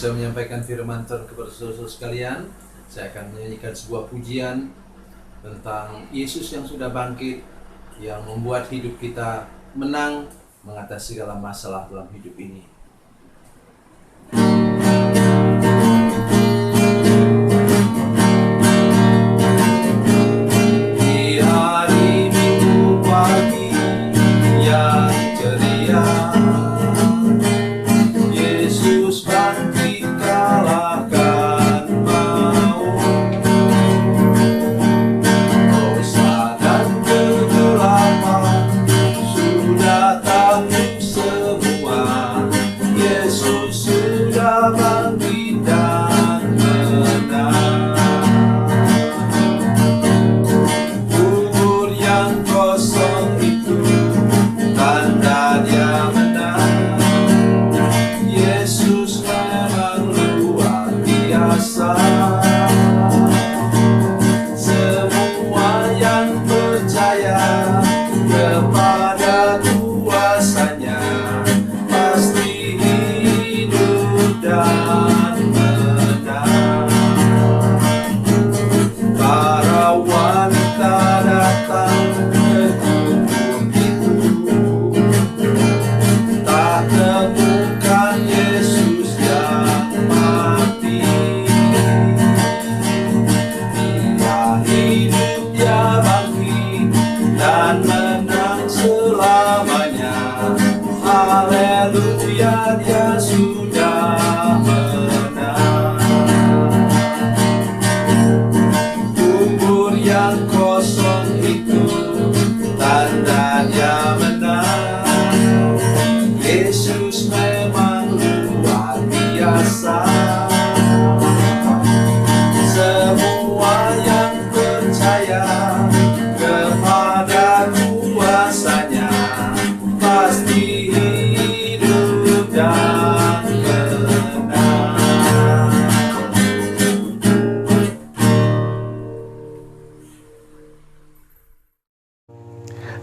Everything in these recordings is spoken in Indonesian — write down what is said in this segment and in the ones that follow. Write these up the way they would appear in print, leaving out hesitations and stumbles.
saya menyampaikan firman Tuhan kepada saudara-saudara sekalian, saya akan menyanyikan sebuah pujian tentang Yesus yang sudah bangkit, yang membuat hidup kita menang mengatasi segala masalah dalam hidup ini. Di hari Minggu pagi yang ceria, Yesus bangkit kalahkan maut. Dosa dan kegelapan sudah takluk semua. Yesus sudah bangkit dan menang. Kubur yang kosong itu tanda Dia menang. Yesus memang luar biasa. Semua yang percaya kepada kuasa-Nya pasti hidup dan menang. Para wanita datang ke kubur itu, tak temukan Yesus yang mati. Dia hidup, Dia bangkit dan menang selamanya. Haleluya, Dia sudah menang. Kubur yang kosong itu tanda Dia menang. Yesus memang luar biasa. Semua yang percaya kepada kuasa-Nya pasti hidup dan menang.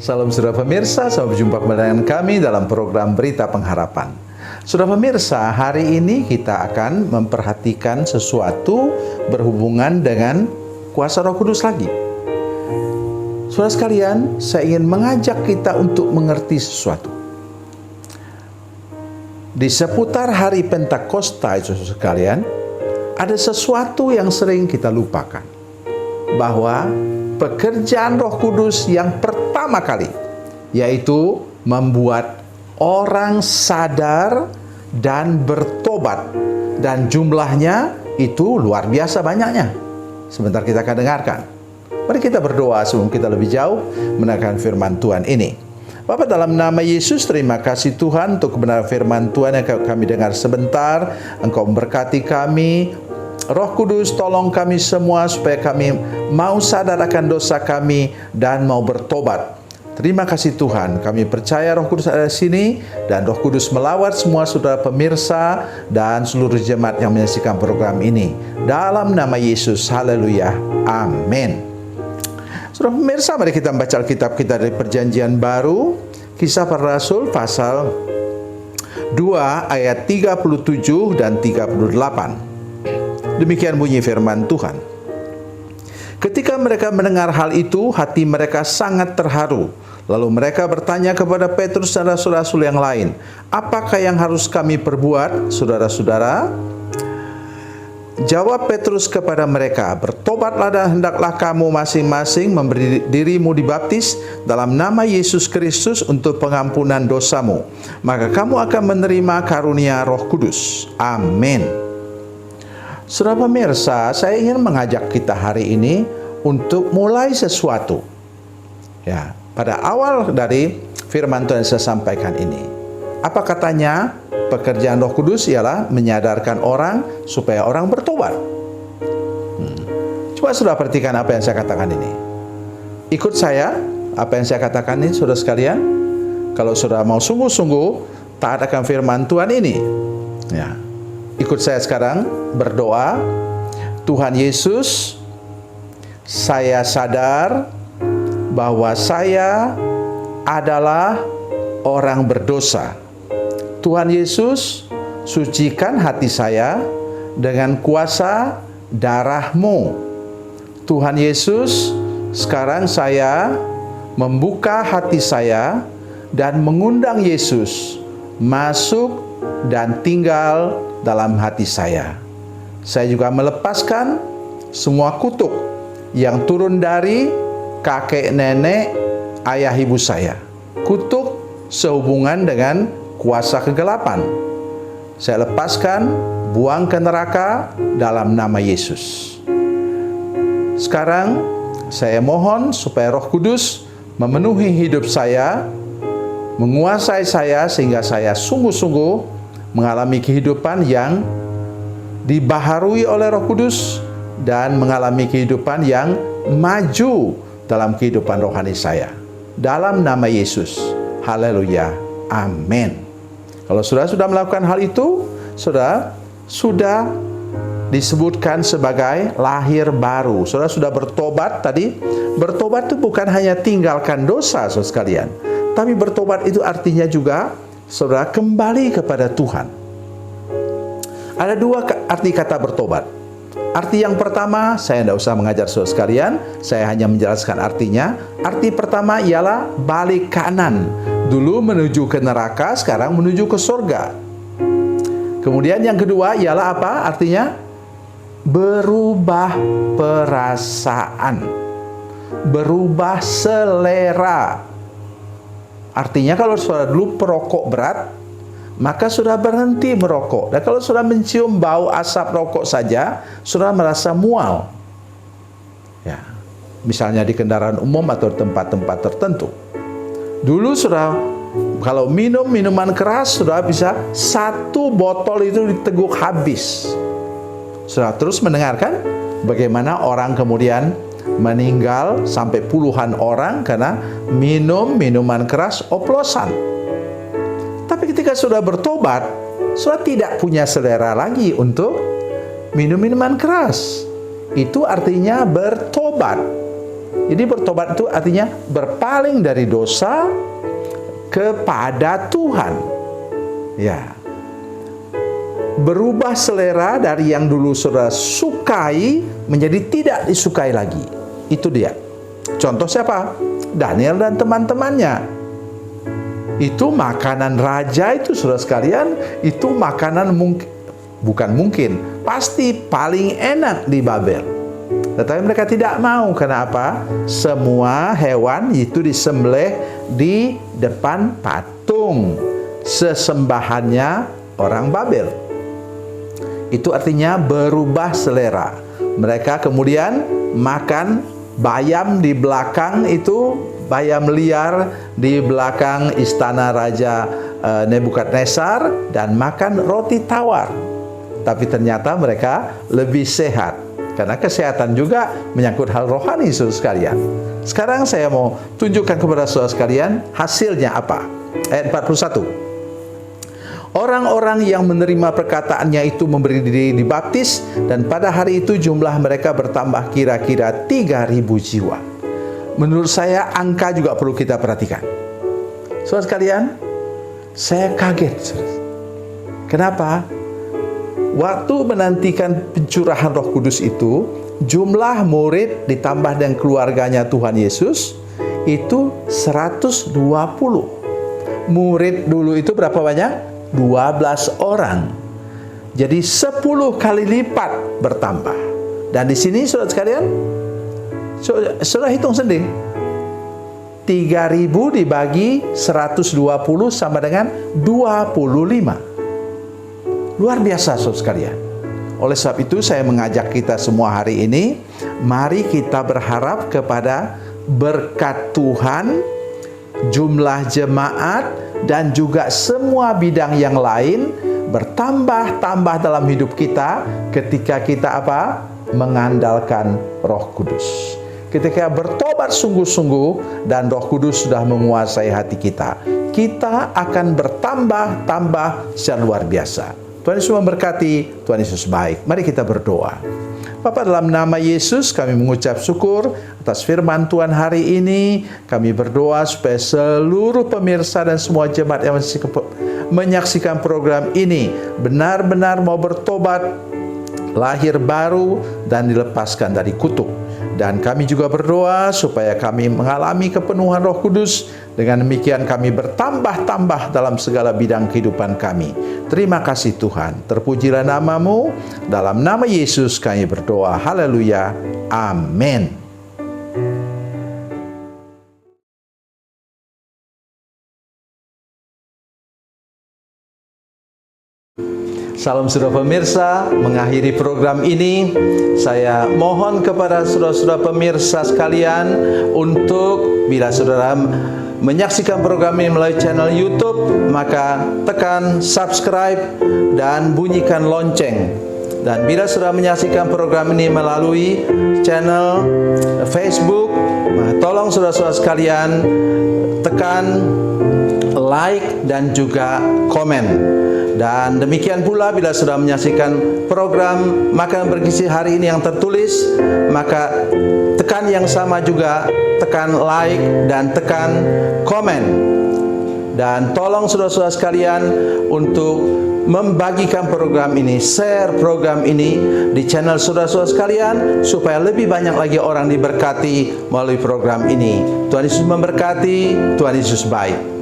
Salam saudara pemirsa, sampai jumpa kembali dengan kami dalam program Berita Pengharapan. Saudara pemirsa, hari ini kita akan memperhatikan sesuatu berhubungan dengan kuasa Roh Kudus lagi. Saudara sekalian, saya ingin mengajak kita untuk mengerti sesuatu. Di seputar hari Pentakosta, saudara sekalian, ada sesuatu yang sering kita lupakan. Bahwa pekerjaan Roh Kudus yang pertama kali, yaitu membuat orang sadar dan bertobat, dan jumlahnya itu luar biasa banyaknya. Sebentar kita akan dengarkan. Mari kita berdoa sebelum kita lebih jauh mendengarkan firman Tuhan ini. Bapa, dalam nama Yesus, terima kasih Tuhan untuk kebenaran firman Tuhan yang kami dengar sebentar. Engkau memberkati kami. Roh Kudus, tolong kami semua supaya kami mau sadar akan dosa kami dan mau bertobat. Terima kasih Tuhan, kami percaya Roh Kudus ada di sini, dan Roh Kudus melawat semua saudara pemirsa dan seluruh jemaat yang menyaksikan program ini. Dalam nama Yesus, haleluya, amin. Saudara pemirsa, mari kita membaca Alkitab kita dari Perjanjian Baru, Kisah Para Rasul pasal 2 ayat 37 dan 38. Demikian bunyi firman Tuhan. Ketika mereka mendengar hal itu, hati mereka sangat terharu. Lalu mereka bertanya kepada Petrus dan rasul-rasul yang lain, "Apakah yang harus kami perbuat, saudara-saudara?" Jawab Petrus kepada mereka, "Bertobatlah dan hendaklah kamu masing-masing memberi dirimu dibaptis dalam nama Yesus Kristus untuk pengampunan dosamu. Maka kamu akan menerima karunia Roh Kudus." Amin. Saudara pemirsa, saya ingin mengajak kita hari ini untuk mulai sesuatu. Ya, pada awal dari firman Tuhan yang saya sampaikan ini. Apa katanya? Pekerjaan Roh Kudus ialah menyadarkan orang supaya orang bertobat. Coba saudara perhatikan apa yang saya katakan ini. Ikut saya, apa yang saya katakan ini, saudara sekalian. Kalau saudara mau sungguh-sungguh taat akan firman Tuhan ini, ya, ikut saya sekarang berdoa. Tuhan Yesus, saya sadar bahwa saya adalah orang berdosa. Tuhan Yesus, sucikan hati saya dengan kuasa darah-Mu. Tuhan Yesus, sekarang saya membuka hati saya dan mengundang Yesus masuk dan tinggal dalam hati saya. Saya juga melepaskan semua kutuk yang turun dari kakek nenek ayah ibu saya. Kutuk sehubungan dengan kuasa kegelapan. Saya lepaskan, buang ke neraka dalam nama Yesus. Sekarang saya mohon supaya Roh Kudus memenuhi hidup saya, menguasai saya sehingga saya sungguh-sungguh mengalami kehidupan yang dibaharui oleh Roh Kudus dan mengalami kehidupan yang maju dalam kehidupan rohani saya. Dalam nama Yesus. Haleluya. Amin. Kalau saudara sudah melakukan hal itu, saudara sudah disebutkan sebagai lahir baru. Saudara sudah bertobat tadi. Bertobat itu bukan hanya tinggalkan dosa, saudara sekalian. Tapi bertobat itu artinya juga saudara kembali kepada Tuhan. Ada dua arti kata bertobat. Arti yang pertama, saya tidak usah mengajar saudara sekalian, saya hanya menjelaskan artinya. Arti pertama ialah balik kanan. Dulu menuju ke neraka, sekarang menuju ke surga. Kemudian yang kedua ialah apa? Artinya berubah perasaan, berubah selera. Artinya kalau saudara dulu perokok berat, maka sudah berhenti merokok. Dan kalau sudah mencium bau asap rokok saja, sudah merasa mual. Ya, misalnya di kendaraan umum atau tempat-tempat tertentu. Dulu sudah kalau minum minuman keras, sudah bisa satu botol itu diteguk habis. Sudah terus mendengarkan bagaimana orang kemudian meninggal sampai puluhan orang karena minum minuman keras oplosan. Tapi ketika sudah bertobat, sudah tidak punya selera lagi untuk minum minuman keras. Itu artinya bertobat. Jadi bertobat itu artinya berpaling dari dosa kepada Tuhan. Ya. Berubah selera dari yang dulu saudara sukai menjadi tidak disukai lagi. Itu dia. Contoh siapa? Daniel dan teman-temannya. Itu makanan raja itu saudara sekalian, itu makanan pasti paling enak di Babel. Tetapi mereka tidak mau. Kenapa? Semua hewan itu disembelih di depan patung sesembahannya orang Babel. Itu artinya berubah selera. Mereka kemudian makan bayam di belakang itu, bayam liar di belakang istana Raja Nebukadnezar, dan makan roti tawar. Tapi ternyata mereka lebih sehat. Karena kesehatan juga menyangkut hal rohani, saudara sekalian. Sekarang saya mau tunjukkan kepada saudara sekalian hasilnya apa. Ayat 41. Orang-orang yang menerima perkataannya itu memberi diri dibaptis, dan pada hari itu jumlah mereka bertambah kira-kira 3.000 jiwa. Menurut saya angka juga perlu kita perhatikan. Saudara sekalian, saya kaget. Kenapa? Waktu menantikan pencurahan Roh Kudus itu, jumlah murid ditambah dengan keluarganya Tuhan Yesus itu 120. Murid dulu itu berapa banyak? 12 orang. Jadi 10 kali lipat bertambah. Dan di sini saudara sekalian, saudara hitung sendiri. 3.000 dibagi 120 sama dengan 25. Luar biasa saudara sekalian. Oleh sebab itu saya mengajak kita semua hari ini, mari kita berharap kepada berkat Tuhan, jumlah jemaat, dan juga semua bidang yang lain bertambah-tambah dalam hidup kita ketika kita apa? Mengandalkan Roh Kudus. Ketika bertobat sungguh-sungguh dan Roh Kudus sudah menguasai hati kita, kita akan bertambah-tambah secara luar biasa. Tuhan Yesus memberkati, Tuhan Yesus baik. Mari kita berdoa. Bapa, dalam nama Yesus kami mengucap syukur atas firman Tuhan hari ini. Kami berdoa supaya seluruh pemirsa dan semua jemaat yang menyaksikan program ini benar-benar mau bertobat, lahir baru, dan dilepaskan dari kutuk. Dan kami juga berdoa supaya kami mengalami kepenuhan Roh Kudus. Dengan demikian kami bertambah-tambah dalam segala bidang kehidupan kami. Terima kasih Tuhan. Terpujilah nama-Mu. Dalam nama Yesus kami berdoa. Haleluya. Amin. Salam saudara pemirsa, mengakhiri program ini saya mohon kepada saudara-saudara pemirsa sekalian untuk bila saudara menyaksikan program ini melalui channel YouTube, maka tekan subscribe dan bunyikan lonceng. Dan bila saudara menyaksikan program ini melalui channel Facebook, tolong saudara-saudara sekalian tekan like dan juga komen. Dan demikian pula bila sudah menyaksikan program Makanan Bergizi hari ini yang tertulis, maka tekan yang sama juga, tekan like dan tekan komen. Dan tolong saudara-saudara sekalian untuk membagikan program ini, share program ini di channel saudara-saudara sekalian, supaya lebih banyak lagi orang diberkati melalui program ini. Tuhan Yesus memberkati, Tuhan Yesus baik.